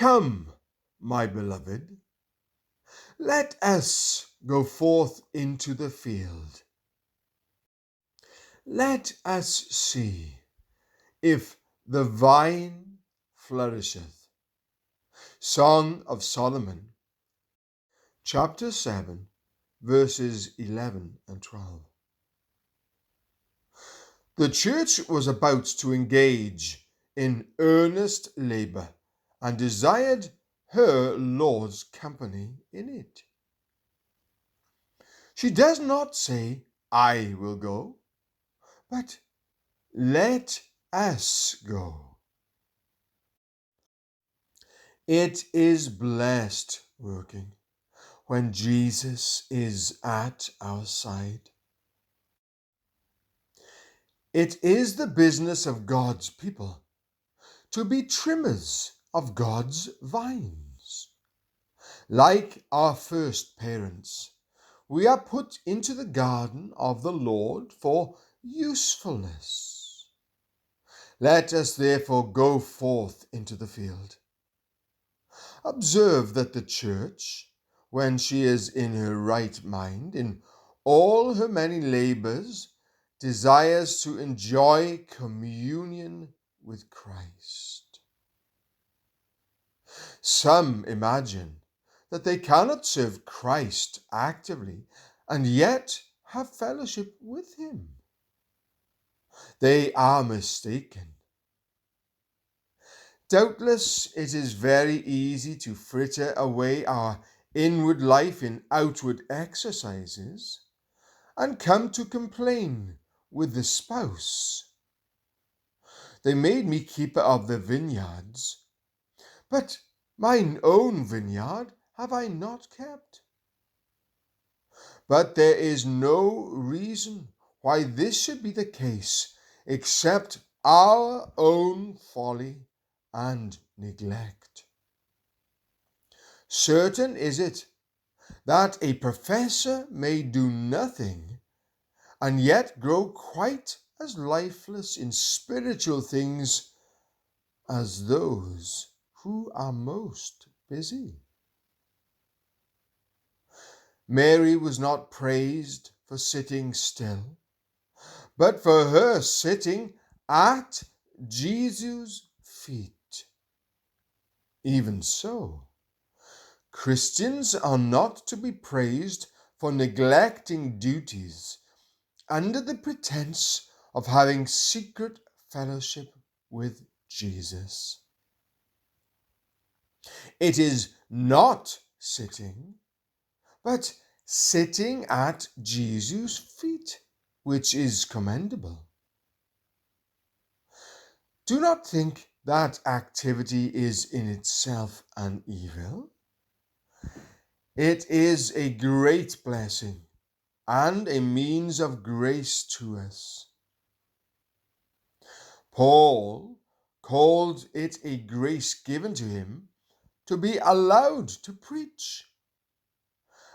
Come, my beloved, let us go forth into the field. Let us see if the vine flourisheth. Song of Solomon, chapter 7, verses 11 and 12. The church was about to engage in earnest labor and desired her Lord's company in it. She does not say, I will go, but let us go. It is blessed working when Jesus is at our side. It is the business of God's people to be trimmers of God's vines. Like our first parents, we are put into the garden of the Lord for usefulness. Let us therefore go forth into the field. Observe that the church, when she is in her right mind, in all her many labors, desires to enjoy communion with Christ. Some imagine that they cannot serve Christ actively and yet have fellowship with him. They are mistaken. Doubtless it is very easy to fritter away our inward life in outward exercises and come to complain with the spouse. They made me keeper of the vineyards, but mine own vineyard have I not kept. But there is no reason why this should be the case except our own folly and neglect. Certain is it that a professor may do nothing and yet grow quite as lifeless in spiritual things as those who are most busy. Mary was not praised for sitting still, but for her sitting at Jesus' feet. Even so, Christians are not to be praised for neglecting duties under the pretense of having secret fellowship with Jesus. It is not sitting, but sitting at Jesus' feet, which is commendable. Do not think that activity is in itself an evil. It is a great blessing and a means of grace to us. Paul called it a grace given to him to be allowed to preach.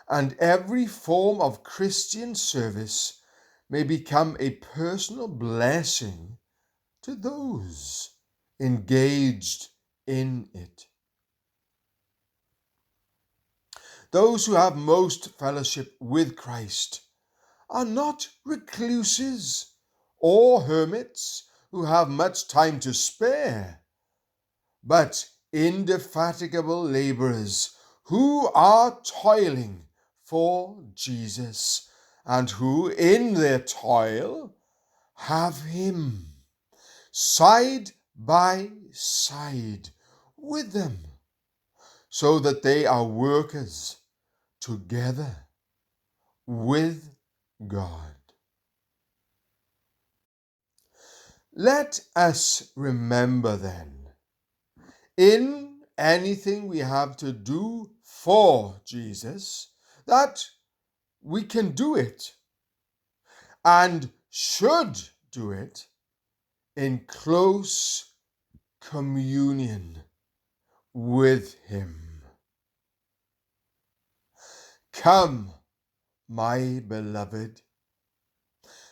And every form of Christian service may become a personal blessing to those engaged in it. Those who have most fellowship with Christ are not recluses or hermits who have much time to spare, but indefatigable laborers who are toiling for Jesus and who in their toil have him side by side with them, so that they are workers together with God. Let us remember then, in anything we have to do for Jesus, that we can do it and should do it in close communion with him. Come, my beloved,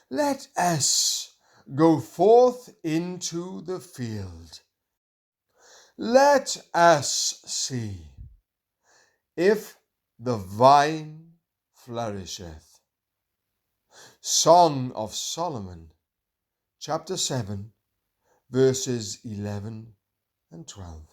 let us go forth into the field. Let us see if the vine flourisheth. Song of Solomon, chapter 7, verses 11 and 12.